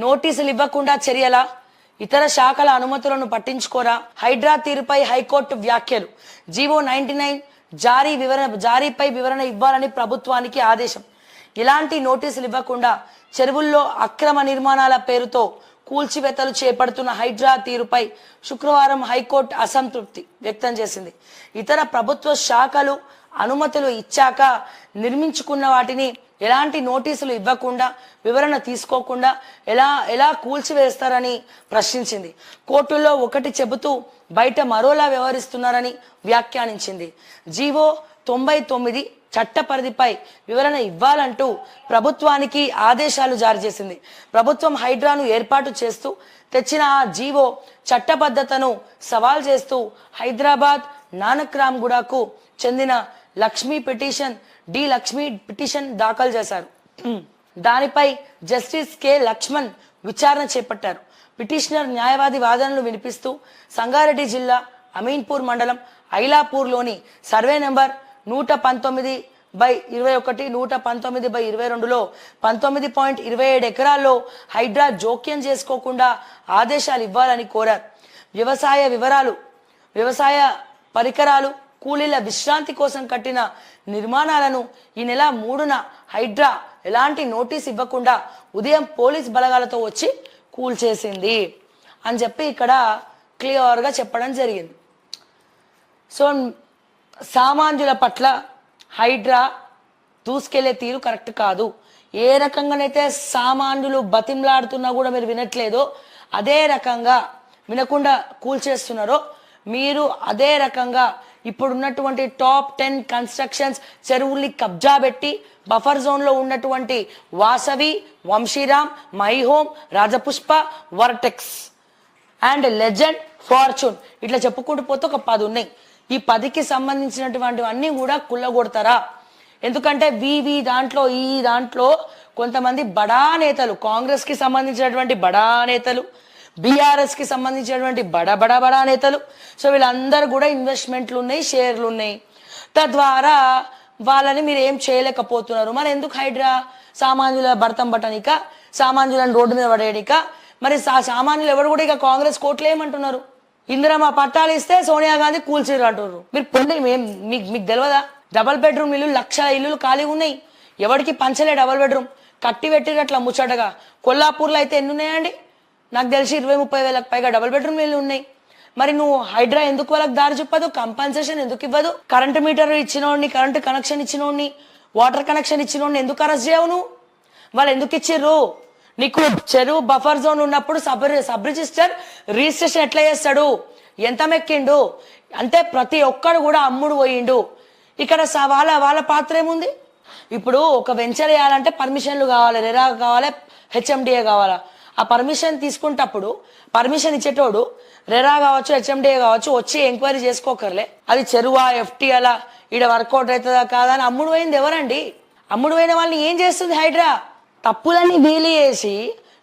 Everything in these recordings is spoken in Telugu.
నోటీసులు ఇవ్వకుండా చర్యల, ఇతర శాఖల అనుమతులను పట్టించుకోరా, హైడ్రా తీరుపై హైకోర్టు వ్యాఖ్యలు, జీవో 99 జారీపై వివరణ ఇవ్వాలని ప్రభుత్వానికి ఆదేశం. ఇలాంటి నోటీసులు ఇవ్వకుండా చెరువుల్లో అక్రమ నిర్మాణాల పేరుతో కూల్చివేతలు చేపడుతున్న హైడ్రా తీరుపై శుక్రవారం హైకోర్టు అసంతృప్తి వ్యక్తం చేసింది. ఇతర ప్రభుత్వ శాఖలు అనుమతులు ఇచ్చాక నిర్మించుకున్న వాటిని ఎలాంటి నోటీసులు ఇవ్వకుండా, వివరణ తీసుకోకుండా ఎలా కూల్చివేస్తారని ప్రశ్నించింది. కోర్టుల్లో ఒకటి చెబుతూ బయట మరోలా వ్యవహరిస్తున్నారని వ్యాఖ్యానించింది. జీవో 99 చట్ట పరిధిపై వివరణ ఇవ్వాలంటూ ప్రభుత్వానికి ఆదేశాలు జారీ చేసింది. ప్రభుత్వం హైడ్రాను ఏర్పాటు చేస్తూ తెచ్చిన ఆ జీవో చట్టబద్ధతను సవాల్ చేస్తూ హైదరాబాద్ నానక్రామ్గూడకు చెందిన లక్ష్మీ పిటిషన్ దాఖలు చేశారు. దానిపై జస్టిస్ కె లక్ష్మణ్ విచారణ చేపట్టారు. పిటిషనర్ న్యాయవాది వాదనలు వినిపిస్తూ సంగారెడ్డి జిల్లా అమీన్పూర్ మండలం ఐలాపూర్లోని సర్వే నెంబర్ 119/21, 119/22లో 19.27 ఎకరాల్లో హైడ్రా జోక్యం చేసుకోకుండా ఆదేశాలు ఇవ్వాలని కోరారు. వ్యవసాయ పరికరాలు, కూలీల విశ్రాంతి కోసం కట్టిన నిర్మాణాలను ఈ నెల 3న హైడ్రా ఎలాంటి నోటీస్ ఇవ్వకుండా ఉదయం పోలీస్ బలగాలతో వచ్చి కూల్చేసింది అని చెప్పి ఇక్కడ క్లియర్గా చెప్పడం జరిగింది. సో సామాన్యుల పట్ల హైడ్రా దూసుకెళ్లే తీరు కరెక్ట్ కాదు. ఏ రకంగానైతే సామాన్యులు బతిమలాడుతున్నా కూడా మీరు వినట్లేదో, అదే రకంగా వినకుండా కూల్చేస్తున్నారో మీరు అదే రకంగా ఇప్పుడున్నటువంటి టాప్ 10 కన్స్ట్రక్షన్స్ చెరువుల్ని కబ్జా పెట్టి బఫర్ జోన్లో ఉన్నటువంటి Vasavi, Vamsiram, my home, Rajapushpa, vertex and legend, fortune ఇట్లా చెప్పుకుంటూ పోతే ఒక 10 ఉన్నాయి. ఈ 10కి సంబంధించినటువంటి అన్ని కూడా కుల్లగొడతారా? ఎందుకంటే ఈ దాంట్లో కొంతమంది బడా నేతలు, కాంగ్రెస్ కి సంబంధించినటువంటి బడా నేతలు, బీఆర్ఎస్ కి సంబంధించినటువంటి బడా నేతలు, సో వీళ్ళందరూ కూడా ఇన్వెస్ట్మెంట్లు ఉన్నాయి, షేర్లు ఉన్నాయి. తద్వారా వాళ్ళని మీరు ఏం చేయలేకపోతున్నారు. మరి ఎందుకు హైడ్రా? సామాన్యుల భర్తం పట్టనిక, సామాన్యులను రోడ్డు మీద పడేయనిక. మరి సామాన్యులు ఎవరు కూడా ఇక కాంగ్రెస్ కోట్లు ఏమంటున్నారు? ఇందిరమ్మ పట్టాలు ఇస్తే సోనియా గాంధీ కూల్చిర్రు అంటున్నారు. మీరు పొంది మీకు తెలియదా? డబల్ బెడ్రూమ్ ఇల్లు, 1,00,000 ఇల్లులు ఖాళీ ఉన్నాయి. ఎవరికి పంచలే డబల్ బెడ్రూమ్, కట్టి పెట్టిరు అట్లా ముచ్చటగా. కొల్లాపూర్లో అయితే ఎన్ని ఉన్నాయండి? నాకు తెలిసి 20-30 వేలకు పైగా డబల్ బెడ్రూమ్ ఇల్లు ఉన్నాయి. మరి నువ్వు హైడ్రా ఎందుకు వాళ్ళకి దారి చెప్పదు? కంపన్సేషన్ ఎందుకు ఇవ్వదు? కరెంటు మీటర్ ఇచ్చినోడిని, కరెంటు కనెక్షన్ ఇచ్చినోడిని, వాటర్ కనెక్షన్ ఇచ్చినోడిని ఎందుకు అరెస్ట్ చేయవు నువ్వు? వాళ్ళు ఎందుకు ఇచ్చిర్రు? నీకు చెరువు బఫర్ జోన్ ఉన్నప్పుడు సబ్ రిజిస్టర్ రిజిస్ట్రేషన్ ఎట్లా చేస్తాడు? ఎంత మెక్కిండు అంటే ప్రతి ఒక్కడు కూడా అమ్ముడు పోయిండు. ఇక్కడ వాళ్ళ పాత్ర ఏముంది? ఇప్పుడు ఒక వెంచర్ వేయాలంటే పర్మిషన్లు కావాలి, రెరా కావాలి, హెచ్ఎండిఏ కావాలా? ఆ పర్మిషన్ తీసుకుంటప్పుడు పర్మిషన్ ఇచ్చేటోడు రెరా కావచ్చు, హెచ్ఎండిఏ కావచ్చు, వచ్చి ఎంక్వైరీ చేసుకోకర్లే. అది చెరువా, ఎఫ్టీఎలా, ఈడ వర్కౌట్ అవుతుందా కాదా అని అమ్ముడు పోయింది ఎవరండి? అమ్ముడు పోయిన వాళ్ళని ఏం చేస్తుంది హైడ్రా? తప్పులన్నీ వీలు చేసి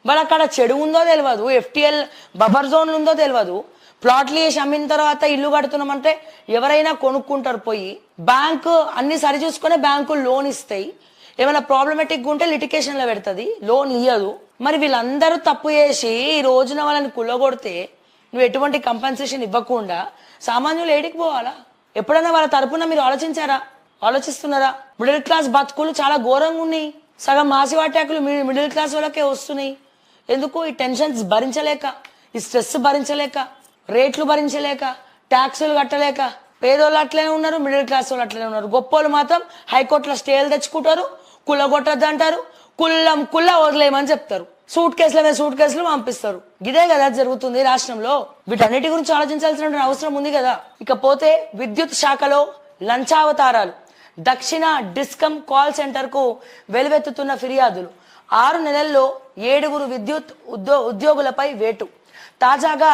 వాళ్ళు అక్కడ చెడు ఉందో తెలియదు, ఎఫ్టీఎల్ బఫర్ జోన్లు ఉందో తెలియదు, ప్లాట్లు వేసి అమ్మిన తర్వాత ఇల్లు కడుతున్నామంటే ఎవరైనా కొనుక్కుంటారు. పోయి బ్యాంకు అన్ని సరి చూసుకునే బ్యాంకులు లోన్ ఇస్తాయి. ఏమైనా ప్రాబ్లమేటిక్గా ఉంటే లిటికేషన్లో పెడుతుంది, లోన్ ఇయ్యదు. మరి వీళ్ళందరూ తప్పు చేసి ఈ రోజున వాళ్ళని కుల్లగొడితే నువ్వు ఎటువంటి కంపెన్సేషన్ ఇవ్వకుండా సామాన్యులు ఏడికి పోవాలా? ఎప్పుడైనా వాళ్ళ తరపున మీరు ఆలోచిస్తున్నారా? మిడిల్ క్లాస్ బతుకులు చాలా ఘోరంగా ఉన్నాయి. సగం మాసివాటాకులు మిడిల్ క్లాస్ వాళ్ళకే వస్తున్నాయి. ఎందుకు? ఈ టెన్షన్స్ భరించలేక, ఈ స్ట్రెస్ భరించలేక, రేట్లు భరించలేక, ట్యాక్సులు కట్టలేక. పేదోళ్ళు అట్లనే ఉన్నారు, మిడిల్ క్లాస్ వాళ్ళు అట్లనే ఉన్నారు. గొప్పోళ్ళు మాత్రం హైకోర్టులో స్టేలు తెచ్చుకుంటారు, కుల్లగొట్టద్దు అంటారు, కుల్ల వదిలేయమని చెప్తారు, సూట్ కేసులు పంపిస్తారు. ఇదే కదా జరుగుతుంది రాష్ట్రంలో. వీటన్నిటి గురించి ఆలోచించాల్సిన అవసరం ఉంది కదా. ఇకపోతే విద్యుత్ శాఖలో లంచావతారాలు. దక్షిణ డిస్కమ్ కాల్ సెంటర్ కు వెలువెత్తుతున్న ఫిర్యాదులు. 6 నెలల్లో 7 విద్యుత్ ఉద్యోగులపై వేటు. తాజాగా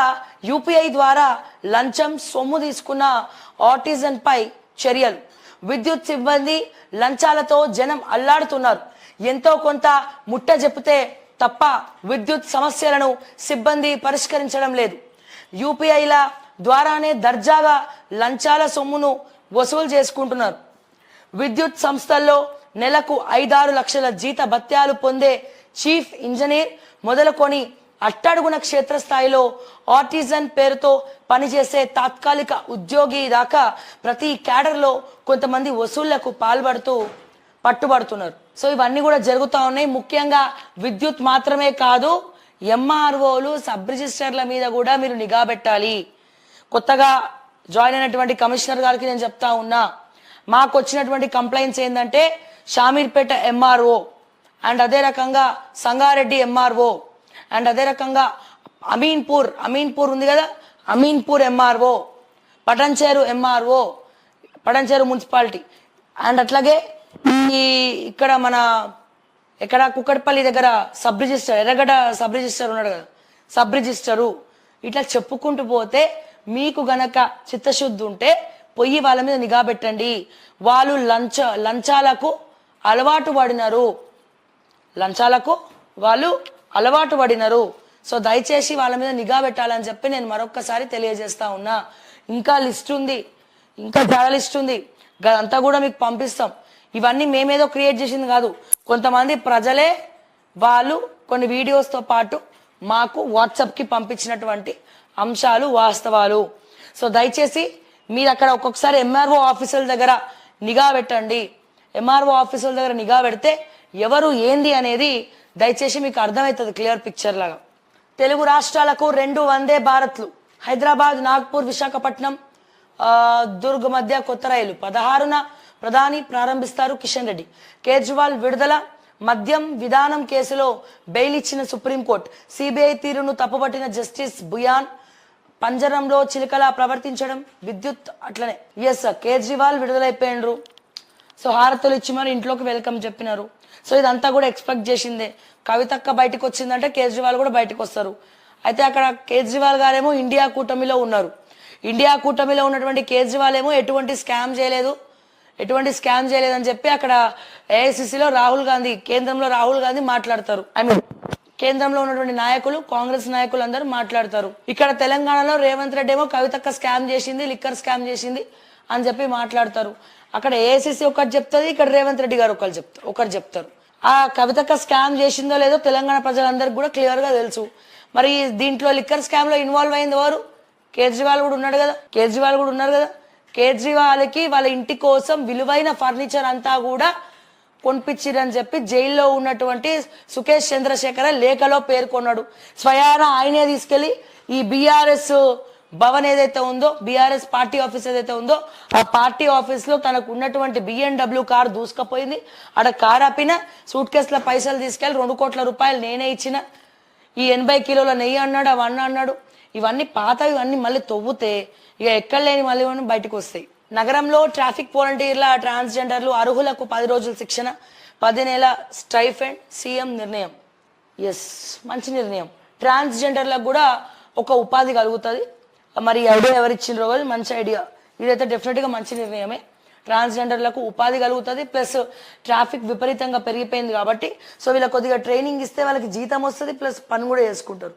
యూపీఐ ద్వారా లంచం సొమ్ము తీసుకున్న ఆర్టిజన్ పై చర్యలు. విద్యుత్ సిబ్బంది లంచాలతో జనం అల్లాడుతున్నారు. ఎంతో కొంత ముట్ట చెప్తే తప్ప విద్యుత్ సమస్యలను సిబ్బంది పరిష్కరించడం లేదు. యూపీఐల ద్వారానే దర్జాగా లంచాల సొమ్మును వసూలు చేసుకుంటున్నారు. విద్యుత్ సంస్థల్లో నెలకు 5-6 లక్షల జీత భత్యాలు పొందే చీఫ్ ఇంజనీర్, మొదలుకొని అట్టడుగున క్షేత్రస్థాయిలో ఆర్టిజన్ పేరుతో పనిచేసే తాత్కాలిక ఉద్యోగి దాకా ప్రతి క్యాడర్లో కొంతమంది వసూళ్లకు పాల్పడుతూ పట్టుబడుతున్నారు. సో ఇవన్నీ కూడా జరుగుతూ ఉన్నాయి. ముఖ్యంగా విద్యుత్ మాత్రమే కాదు, ఎంఆర్ఓలు సబ్ రిజిస్టర్ల మీద కూడా మీరు నిఘా పెట్టాలి. కొత్తగా జాయిన్ అయినటువంటి కమిషనర్ గారికి నేను చెప్తా ఉన్నా, మాకు వచ్చినటువంటి కంప్లైంట్స్ ఏంటంటే షామీర్పేట ఎంఆర్ఓ అండ్ అదే రకంగా సంగారెడ్డి ఎంఆర్ఓ అండ్ అదే రకంగా అమీన్పూర్ ఉంది కదా, Ameenpur MRO, Patancheru MRO, Patancheru municipality and అట్లాగే ఈ ఇక్కడ మన ఇక్కడ కుక్కడపల్లి దగ్గర సబ్ రిజిస్టర్, ఎర్రగడ్డ సబ్ రిజిస్టర్ ఉన్నాడు కదా, సబ్ రిజిస్టరు, ఇట్లా చెప్పుకుంటూ పోతే మీకు గనక చిత్తశుద్ధి ఉంటే పొయ్యి వాళ్ళ మీద నిఘా పెట్టండి. వాళ్ళు లంచాలకు అలవాటు పడినారు. సో దయచేసి వాళ్ళ మీద నిఘా పెట్టాలని చెప్పి నేను మరొక్కసారి తెలియజేస్తా ఉన్నా. ఇంకా లిస్ట్ ఉంది, ఇంకా చాలా లిస్ట్ ఉంది, అంతా కూడా మీకు పంపిస్తాం. ఇవన్నీ మేమేదో క్రియేట్ చేసింది కాదు, కొంతమంది ప్రజలే వాళ్ళు కొన్ని వీడియోస్తో పాటు మాకు వాట్సాప్కి పంపించినటువంటి అంశాలు వాస్తవాలు. సో దయచేసి మీరు అక్కడ ఒక్కొక్కసారి ఎంఆర్ఓ ఆఫీసుల దగ్గర నిఘా పెట్టండి. ఎంఆర్ఓ ఆఫీసుల దగ్గర నిఘా పెడితే ఎవరు ఏంది అనేది దయచేసి మీకు అర్థమవుతుంది క్లియర్ పిక్చర్ లాగా. తెలుగు రాష్ట్రాలకు 2 వందే భారత్లు, హైదరాబాద్, నాగ్పూర్, విశాఖపట్నం, దుర్గ్ మధ్య కొత్త రైలు 16న ప్రధాని ప్రారంభిస్తారు కిషన్ రెడ్డి. కేజ్రీవాల్ విడుదల, మద్యం విధానం కేసులో బెయిల్ ఇచ్చిన సుప్రీంకోర్టు, సిబిఐ తీరును తప్పుపట్టిన జస్టిస్ బుయాన్, పంజరంలో చిలుకలా ప్రవర్తించడం, విద్యుత్ అట్లనే. ఎస్ సార్, కేజ్రీవాల్ విడుదలైపోయినరు. సో హారతులు ఇచ్చి మరి ఇంట్లోకి వెల్కమ్ చెప్పినారు. సో ఇదంతా కూడా ఎక్స్పెక్ట్ చేసిందే. కవితక్క బయటకు వచ్చిందంటే కేజ్రీవాల్ కూడా బయటకు వస్తారు. అయితే అక్కడ కేజ్రీవాల్ గారేమో ఇండియా కూటమిలో ఉన్నారు. ఇండియా కూటమిలో ఉన్నటువంటి కేజ్రీవాల్ ఏమో ఎటువంటి స్కామ్ చేయలేదని చెప్పి అక్కడ ఏఐసిసిలో రాహుల్ గాంధీ, కేంద్రంలో రాహుల్ గాంధీ మాట్లాడతారు. కేంద్రంలో ఉన్నటువంటి నాయకులు, కాంగ్రెస్ నాయకులు అందరూ మాట్లాడతారు. ఇక్కడ తెలంగాణలో రేవంత్ రెడ్డి ఏమో కవితక్క స్కామ్ చేసింది, లిక్కర్ స్కామ్ చేసింది అని చెప్పి మాట్లాడతారు. అక్కడ ఏఐసిసి ఒకటి చెప్తుంది, ఇక్కడ రేవంత్ రెడ్డి గారు ఒకరు చెప్తారు. ఆ కవితక్క స్కామ్ చేసిందో లేదో తెలంగాణ ప్రజలందరికీ కూడా క్లియర్ గా తెలుసు. మరి దీంట్లో లిక్కర్ స్కామ్ లో ఇన్వాల్వ్ అయింది ఎవరు? కేజ్రీవాల్ కూడా ఉన్నారు కదా. కేజ్రీవాల్కి వాళ్ళ ఇంటి కోసం విలువైన ఫర్నిచర్ అంతా కూడా కొనిపించిరని చెప్పి జైల్లో ఉన్నటువంటి సుకేష్ చంద్రశేఖర లేఖలో పేర్కొన్నాడు. స్వయాన ఆయనే తీసుకెళ్లి ఈ బీఆర్ఎస్ భవన్ ఏదైతే ఉందో, బీఆర్ఎస్ పార్టీ ఆఫీస్ ఏదైతే ఉందో, ఆ పార్టీ ఆఫీస్ లో తనకు ఉన్నటువంటి BMW కార్ దూసుకపోయింది. ఆడ కార్ ఆపిన, సూట్ కేసుల పైసలు తీసుకెళ్లి 2 కోట్ల రూపాయలు నేనే ఇచ్చిన, ఈ 80 కిలోల నెయ్యి అన్నాడు, అవన్నీ అన్నాడు. ఇవన్నీ పాతవి, ఇవన్నీ మళ్ళీ తవ్వుతే ఇక ఎక్కడ లేని మళ్ళీ బయటకు వస్తాయి. నగరంలో ట్రాఫిక్ వాలంటీర్ల ట్రాన్స్జెండర్లు అర్హులకు 10 రోజుల శిక్షణ, 10 నెలల స్టైఫండ్, సీఎం నిర్ణయం. ఎస్, మంచి నిర్ణయం. ట్రాన్స్జెండర్లకు కూడా ఒక ఉపాధి కలుగుతుంది. మరి ఐడియా ఎవరిచ్చిండ్రో మంచి ఐడియా, ఇదైతే డెఫినెట్గా మంచి నిర్ణయమే. ట్రాన్స్జెండర్లకు ఉపాధి కలుగుతుంది, ప్లస్ ట్రాఫిక్ విపరీతంగా పెరిగిపోయింది కాబట్టి సో వీళ్ళకి కొద్దిగా ట్రైనింగ్ ఇస్తే వాళ్ళకి జీతం వస్తుంది, ప్లస్ పని కూడా చేసుకుంటారు.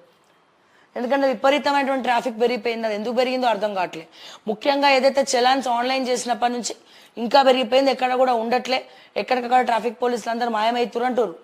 ఎందుకంటే విపరీతమైనటువంటి ట్రాఫిక్ పెరిగిపోయింది. అది ఎందుకు పెరిగిందో అర్థం కావట్లేదు. ముఖ్యంగా ఏదైతే చలాన్స్ ఆన్లైన్ చేసినప్పటి నుంచి ఇంకా పెరిగిపోయింది, ఎక్కడ కూడా ఉండట్లే. ఎక్కడికక్కడ ట్రాఫిక్ పోలీసులు అందరూ మాయమవుతున్నారు అంటారు.